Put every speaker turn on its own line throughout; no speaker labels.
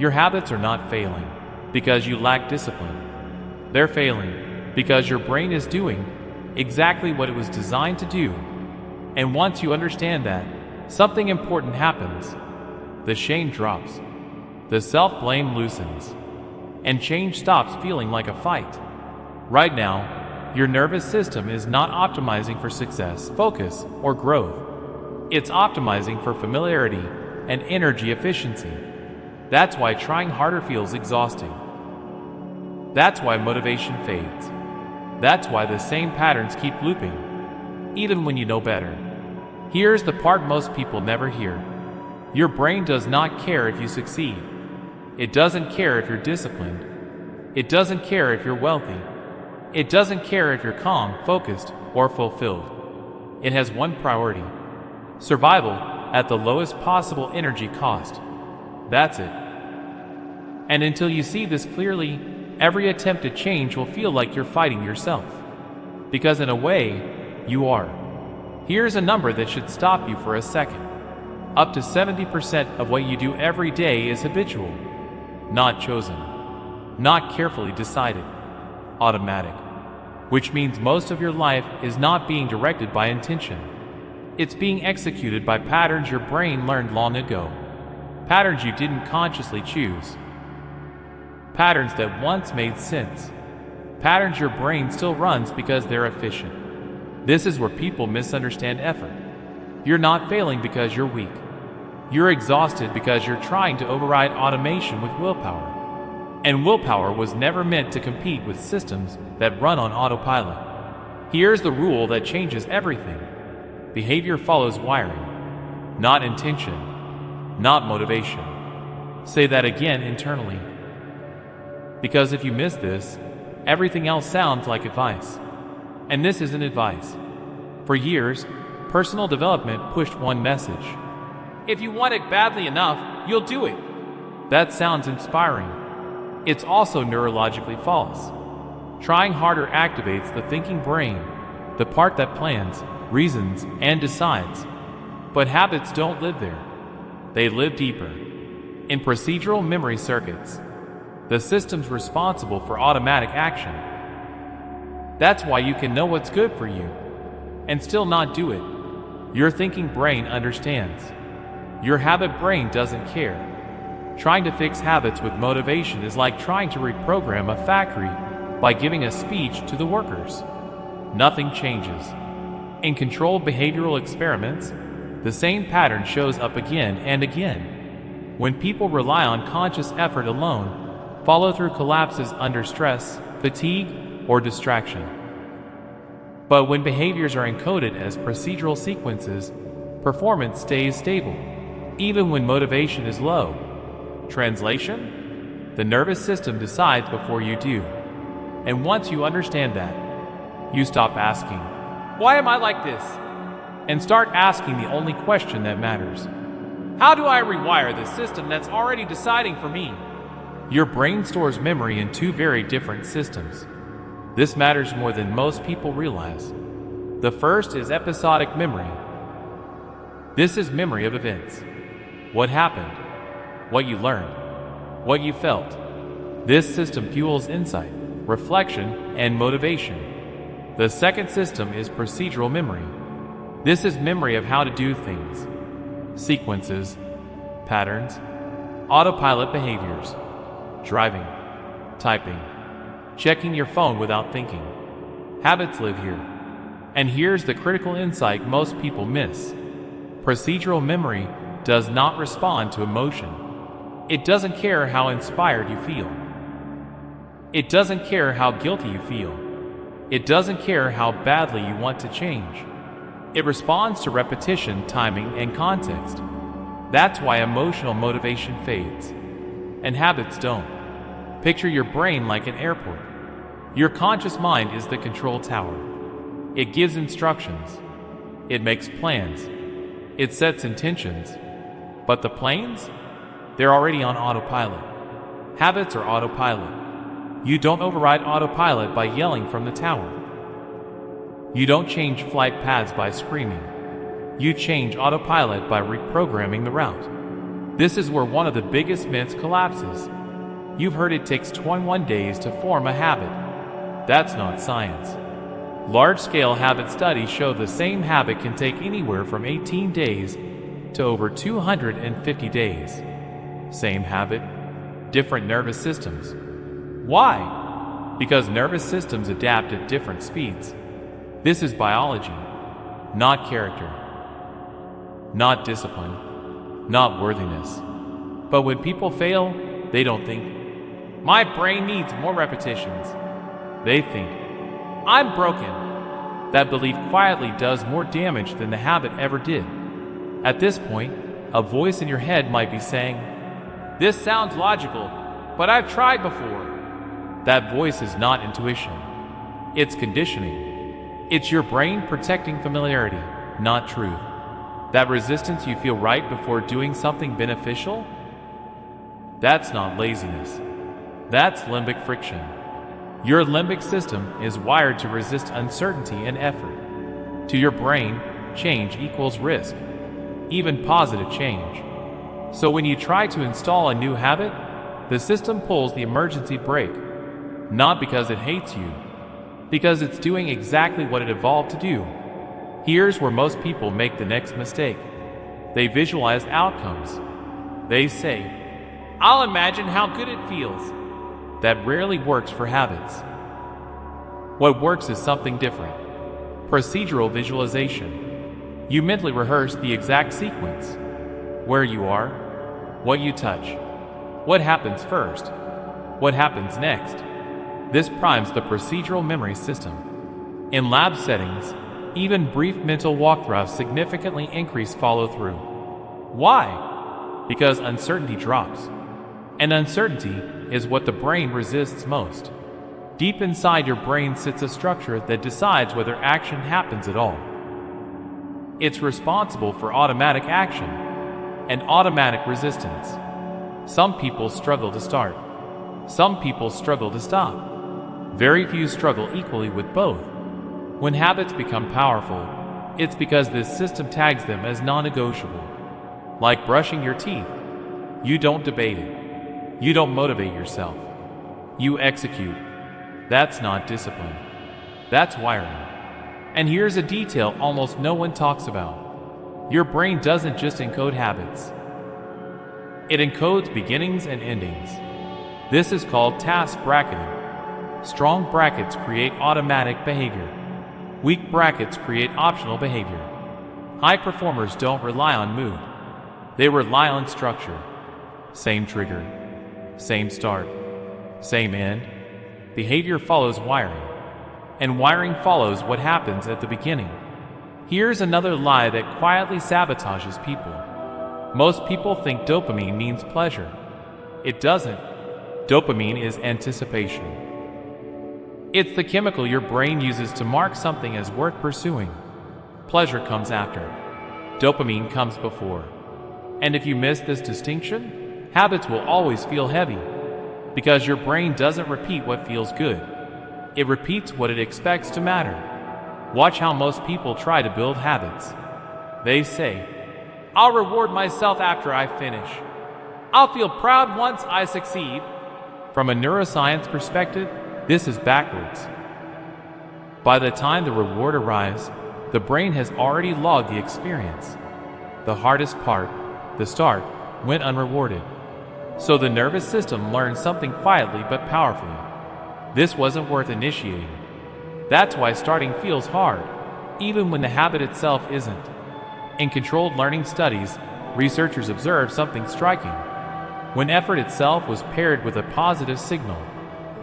Your habits are not failing because you lack discipline. They're failing because your brain is doing exactly what it was designed to do. And once you understand that, something important happens. The shame drops, the self-blame loosens, and change stops feeling like a fight. Right now, your nervous system is not optimizing for success, focus, or growth. It's optimizing for familiarity and energy efficiency. That's why trying harder feels exhausting. That's why motivation fades. That's why the same patterns keep looping, even when you know better. Here's the part most people never hear. Your brain does not care if you succeed. It doesn't care if you're disciplined. It doesn't care if you're wealthy. It doesn't care if you're calm, focused, or fulfilled. It has one priority: survival at the lowest possible energy cost. That's it. And until you see this clearly, every attempt at change will feel like you're fighting yourself. Because in a way, you are. Here's a number that should stop you for a second. Up to 70% of what you do every day is habitual, not chosen, not carefully decided, automatic. Which means most of your life is not being directed by intention. It's being executed by patterns your brain learned long ago. Patterns you didn't consciously choose. Patterns that once made sense. Patterns your brain still runs because they're efficient. This is where people misunderstand effort. You're not failing because you're weak. You're exhausted because you're trying to override automation with willpower. And willpower was never meant to compete with systems that run on autopilot. Here's the rule that changes everything. Behavior follows wiring, not intention, not motivation. Say that again internally. Because if you miss this, everything else sounds like advice. And this isn't advice. For years, personal development pushed one message. If you want it badly enough, you'll do it. That sounds inspiring. It's also neurologically false. Trying harder activates the thinking brain, the part that plans, reasons, and decides. But habits don't live there. They live deeper, in procedural memory circuits, the systems responsible for automatic action. That's why you can know what's good for you and still not do it. Your thinking brain understands. Your habit brain doesn't care. Trying to fix habits with motivation is like trying to reprogram a factory by giving a speech to the workers. Nothing changes. In controlled behavioral experiments, the same pattern shows up again and again. When people rely on conscious effort alone, follow-through collapses under stress, fatigue, or distraction. But when behaviors are encoded as procedural sequences, performance stays stable, even when motivation is low. Translation? The nervous system decides before you do. And once you understand that, you stop asking, "Why am I like this?" and start asking the only question that matters. How do I rewire the system that's already deciding for me? Your brain stores memory in two very different systems. This matters more than most people realize. The first is episodic memory. This is memory of events. What happened? What you learned? What you felt? This system fuels insight, reflection, and motivation. The second system is procedural memory. This is memory of how to do things. Sequences, patterns, autopilot behaviors, driving, typing, checking your phone without thinking. Habits live here. And here's the critical insight most people miss. Procedural memory does not respond to emotion. It doesn't care how inspired you feel. It doesn't care how guilty you feel. It doesn't care how badly you want to change. It responds to repetition, timing, and context. That's why emotional motivation fades, and habits don't. Picture your brain like an airport. Your conscious mind is the control tower. It gives instructions. It makes plans. It sets intentions. But the planes? They're already on autopilot. Habits are autopilot. You don't override autopilot by yelling from the tower. You don't change flight paths by screaming. You change autopilot by reprogramming the route. This is where one of the biggest myths collapses. You've heard it takes 21 days to form a habit. That's not science. Large-scale habit studies show the same habit can take anywhere from 18 days to over 250 days. Same habit, different nervous systems. Why? Because nervous systems adapt at different speeds. This is biology, not character, not discipline, not worthiness. But when people fail, they don't think, "My brain needs more repetitions." They think, "I'm broken." That belief quietly does more damage than the habit ever did. At this point, a voice in your head might be saying, "This sounds logical, but I've tried before." That voice is not intuition. It's conditioning. It's your brain protecting familiarity, not truth. That resistance you feel right before doing something beneficial? That's not laziness. That's limbic friction. Your limbic system is wired to resist uncertainty and effort. To your brain, change equals risk, even positive change. So when you try to install a new habit, the system pulls the emergency brake, not because it hates you, because it's doing exactly what it evolved to do. Here's where most people make the next mistake. They visualize outcomes. They say, "I'll imagine how good it feels." That rarely works for habits. What works is something different. Procedural visualization. You mentally rehearse the exact sequence. Where you are, what you touch, what happens first, what happens next. This primes the procedural memory system. In lab settings, even brief mental walkthroughs significantly increase follow-through. Why? Because uncertainty drops. And uncertainty is what the brain resists most. Deep inside your brain sits a structure that decides whether action happens at all. It's responsible for automatic action and automatic resistance. Some people struggle to start. Some people struggle to stop. Very few struggle equally with both. When habits become powerful, it's because this system tags them as non-negotiable. Like brushing your teeth, you don't debate it. You don't motivate yourself. You execute. That's not discipline. That's wiring. And here's a detail almost no one talks about. Your brain doesn't just encode habits. It encodes beginnings and endings. This is called task bracketing. Strong brackets create automatic behavior. Weak brackets create optional behavior. High performers don't rely on mood. They rely on structure. Same trigger. Same start. Same end. Behavior follows wiring. And wiring follows what happens at the beginning. Here's another lie that quietly sabotages people. Most people think dopamine means pleasure. It doesn't. Dopamine is anticipation. It's the chemical your brain uses to mark something as worth pursuing. Pleasure comes after. Dopamine comes before. And if you miss this distinction, habits will always feel heavy. Because your brain doesn't repeat what feels good. It repeats what it expects to matter. Watch how most people try to build habits. They say, "I'll reward myself after I finish. I'll feel proud once I succeed." From a neuroscience perspective, this is backwards. By the time the reward arrives, the brain has already logged the experience. The hardest part, the start, went unrewarded. So the nervous system learns something quietly but powerfully. This wasn't worth initiating. That's why starting feels hard, even when the habit itself isn't. In controlled learning studies, researchers observed something striking. When effort itself was paired with a positive signal,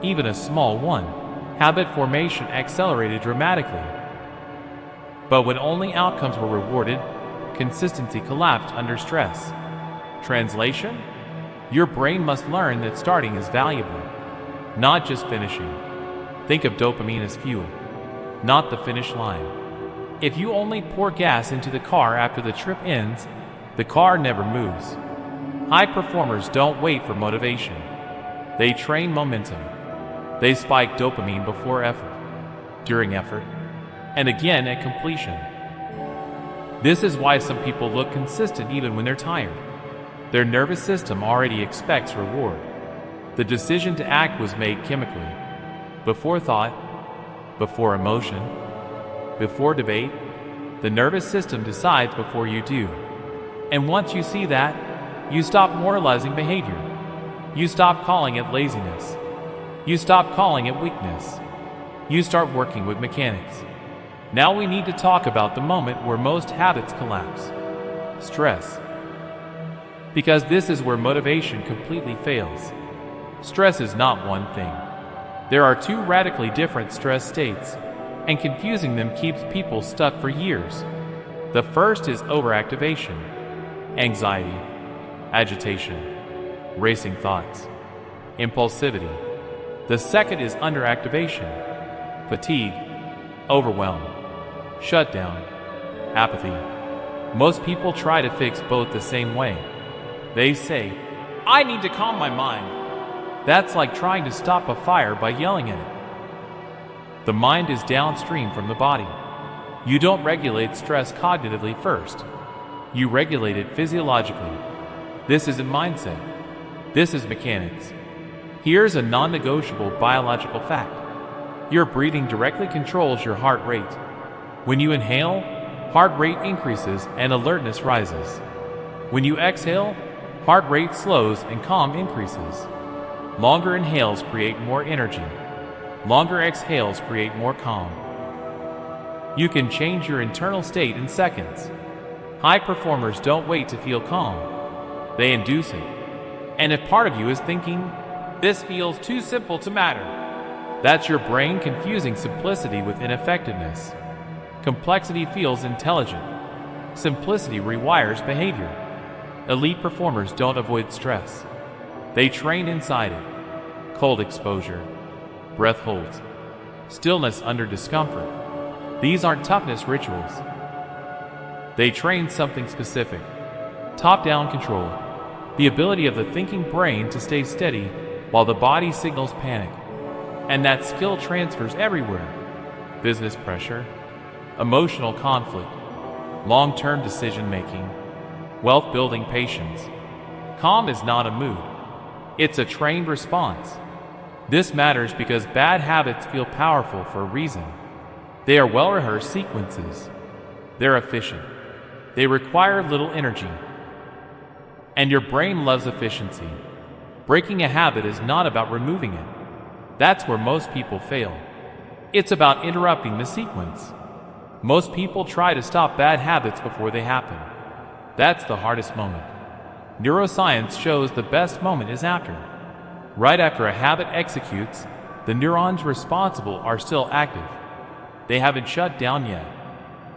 even a small one, habit formation accelerated dramatically. But when only outcomes were rewarded, consistency collapsed under stress. Translation? Your brain must learn that starting is valuable, not just finishing. Think of dopamine as fuel, not the finish line. If you only pour gas into the car after the trip ends, the car never moves. High performers don't wait for motivation. They train momentum. They spike dopamine before effort, during effort, and again at completion. This is why some people look consistent even when they're tired. Their nervous system already expects reward. The decision to act was made chemically. Before thought, before emotion, before debate, the nervous system decides before you do. And once you see that, you stop moralizing behavior. You stop calling it laziness. You stop calling it weakness. You start working with mechanics. Now we need to talk about the moment where most habits collapse. Stress. Because this is where motivation completely fails. Stress is not one thing. There are two radically different stress states, and confusing them keeps people stuck for years. The first is overactivation, anxiety, agitation, racing thoughts, impulsivity. The second is underactivation, fatigue, overwhelm, shutdown, apathy. Most people try to fix both the same way. They say, "I need to calm my mind." That's like trying to stop a fire by yelling at it. The mind is downstream from the body. You don't regulate stress cognitively first. You regulate it physiologically. This isn't mindset. This is mechanics. Here's a non-negotiable biological fact. Your breathing directly controls your heart rate. When you inhale, heart rate increases and alertness rises. When you exhale, heart rate slows and calm increases. Longer inhales create more energy. Longer exhales create more calm. You can change your internal state in seconds. High performers don't wait to feel calm. They induce it. And if part of you is thinking, "This feels too simple to matter," that's your brain confusing simplicity with ineffectiveness. Complexity feels intelligent. Simplicity rewires behavior. Elite performers don't avoid stress. They train inside it. Cold exposure, breath holds, stillness under discomfort. These aren't toughness rituals. They train something specific. Top-down control. The ability of the thinking brain to stay steady while the body signals panic. And that skill transfers everywhere. Business pressure, emotional conflict, long-term decision-making, wealth-building patience. Calm is not a mood. It's a trained response. This matters because bad habits feel powerful for a reason. They are well-rehearsed sequences. They're efficient. They require little energy. And your brain loves efficiency. Breaking a habit is not about removing it. That's where most people fail. It's about interrupting the sequence. Most people try to stop bad habits before they happen. That's the hardest moment. Neuroscience shows the best moment is after. Right after a habit executes, the neurons responsible are still active. They haven't shut down yet.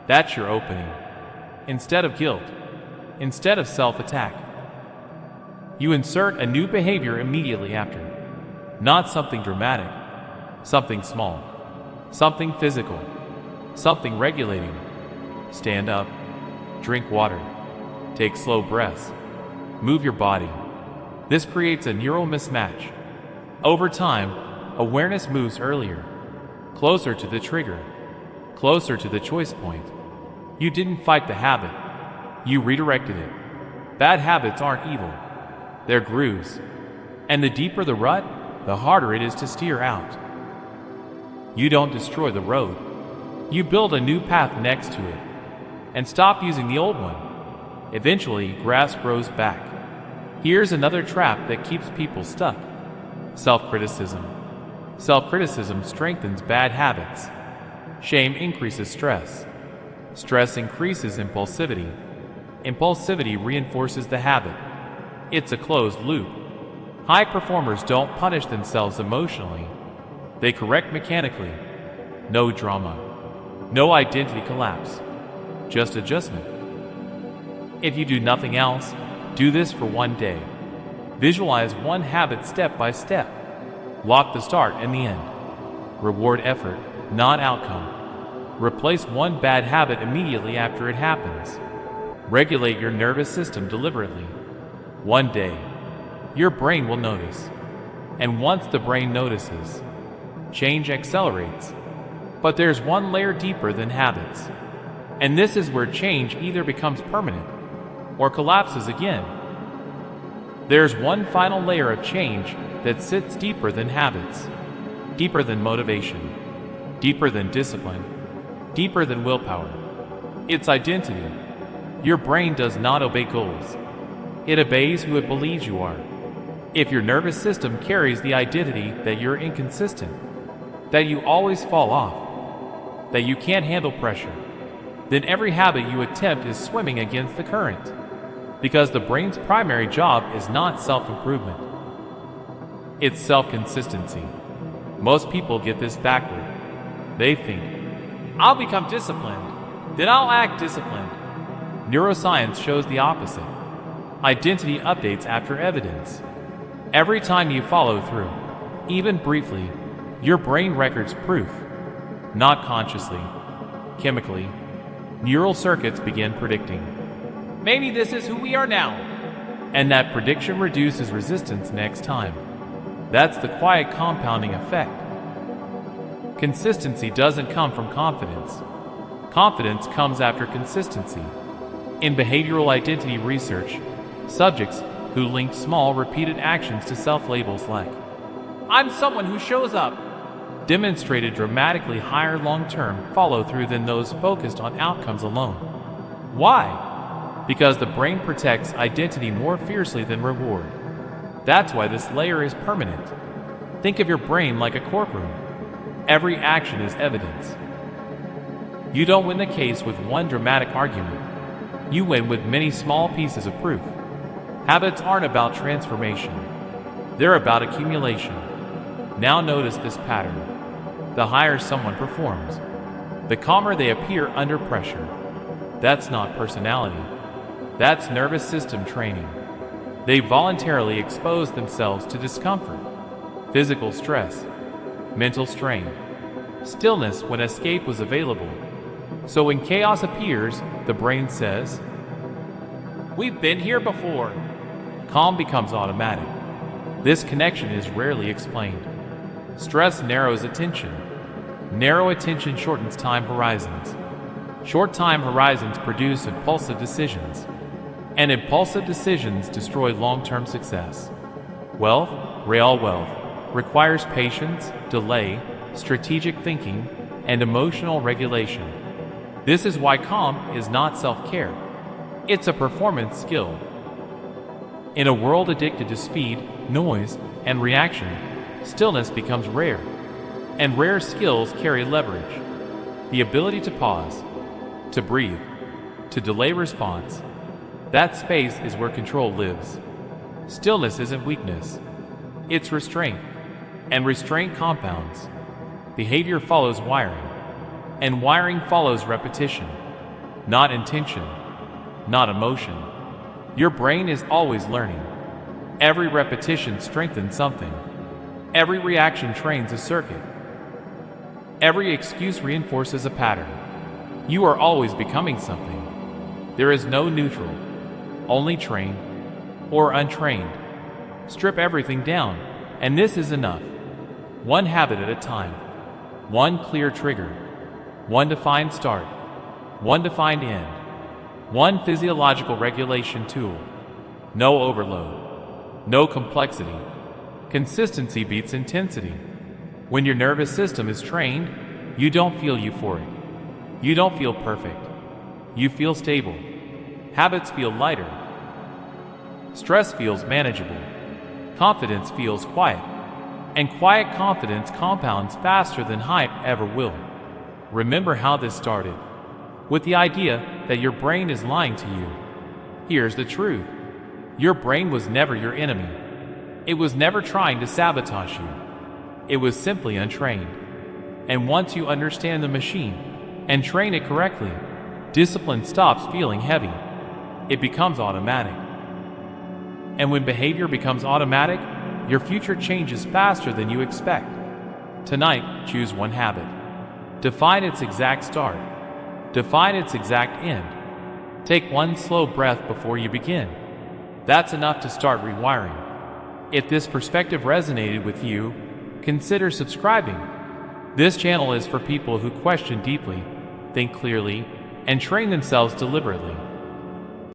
That's your opening. Instead of guilt, instead of self-attack, you insert a new behavior immediately after. Not something dramatic, something small, something physical, something regulating. Stand up, drink water, take slow breaths, move your body. This creates a neural mismatch. Over time, awareness moves earlier, closer to the trigger, closer to the choice point. You didn't fight the habit, you redirected it. Bad habits aren't evil, they're grooves. And the deeper the rut, the harder it is to steer out. You don't destroy the road, you build a new path next to it, and stop using the old one. Eventually, grass grows back. Here's another trap that keeps people stuck. Self-criticism. Self-criticism strengthens bad habits. Shame increases stress. Stress increases impulsivity. Impulsivity reinforces the habit. It's a closed loop. High performers don't punish themselves emotionally. They correct mechanically. No drama. No identity collapse. Just adjustment. If you do nothing else, do this for one day. Visualize one habit step by step. Lock the start and the end. Reward effort, not outcome. Replace one bad habit immediately after it happens. Regulate your nervous system deliberately. One day, your brain will notice. And once the brain notices, change accelerates. But there's one layer deeper than habits. And this is where change either becomes permanent or collapses again. There's one final layer of change that sits deeper than habits, deeper than motivation, deeper than discipline, deeper than willpower. It's identity. Your brain does not obey goals. It obeys who it believes you are. If your nervous system carries the identity that you're inconsistent, that you always fall off, that you can't handle pressure, then every habit you attempt is swimming against the current. Because the brain's primary job is not self-improvement. It's self-consistency. Most people get this backward. They think, I'll become disciplined, then I'll act disciplined. Neuroscience shows the opposite. Identity updates after evidence. Every time you follow through, even briefly, your brain records proof. Not consciously, chemically, neural circuits begin predicting. Maybe this is who we are now. And that prediction reduces resistance next time. That's the quiet compounding effect. Consistency doesn't come from confidence. Confidence comes after consistency. In behavioral identity research, subjects who link small, repeated actions to self-labels like, I'm someone who shows up, demonstrated dramatically higher long-term follow-through than those focused on outcomes alone. Why? Because the brain protects identity more fiercely than reward. That's why this layer is permanent. Think of your brain like a courtroom. Every action is evidence. You don't win the case with one dramatic argument. You win with many small pieces of proof. Habits aren't about transformation. They're about accumulation. Now notice this pattern. The higher someone performs, the calmer they appear under pressure. That's not personality. That's nervous system training. They voluntarily expose themselves to discomfort, physical stress, mental strain, stillness when escape was available. So when chaos appears, the brain says, we've been here before. Calm becomes automatic. This connection is rarely explained. Stress narrows attention. Narrow attention shortens time horizons. Short time horizons produce impulsive decisions. And impulsive decisions destroy long-term success. Wealth, real wealth, requires patience, delay, strategic thinking, and emotional regulation. This is why calm is not self-care. It's a performance skill. In a world addicted to speed, noise, and reaction, stillness becomes rare. And rare skills carry leverage. The ability to pause, to breathe, to delay response. That space is where control lives. Stillness isn't weakness. It's restraint. And restraint compounds. Behavior follows wiring. And wiring follows repetition. Not intention. Not emotion. Your brain is always learning. Every repetition strengthens something. Every reaction trains a circuit. Every excuse reinforces a pattern. You are always becoming something. There is no neutral. Only trained or untrained. Strip everything down, and this is enough. One habit at a time. One clear trigger. One defined start. One defined end. One physiological regulation tool. No overload. No complexity. Consistency beats intensity. When your nervous system is trained, you don't feel euphoric. You don't feel perfect. You feel stable. Habits feel lighter. Stress feels manageable. Confidence feels quiet. And quiet confidence compounds faster than hype ever will. Remember how this started. With the idea that your brain is lying to you. Here's the truth. Your brain was never your enemy. It was never trying to sabotage you. It was simply untrained. And once you understand the machine and train it correctly, discipline stops feeling heavy. It becomes automatic. And when behavior becomes automatic, your future changes faster than you expect. Tonight, choose one habit. Define its exact start. Define its exact end. Take one slow breath before you begin. That's enough to start rewiring. If this perspective resonated with you, consider subscribing. This channel is for people who question deeply, think clearly, and train themselves deliberately.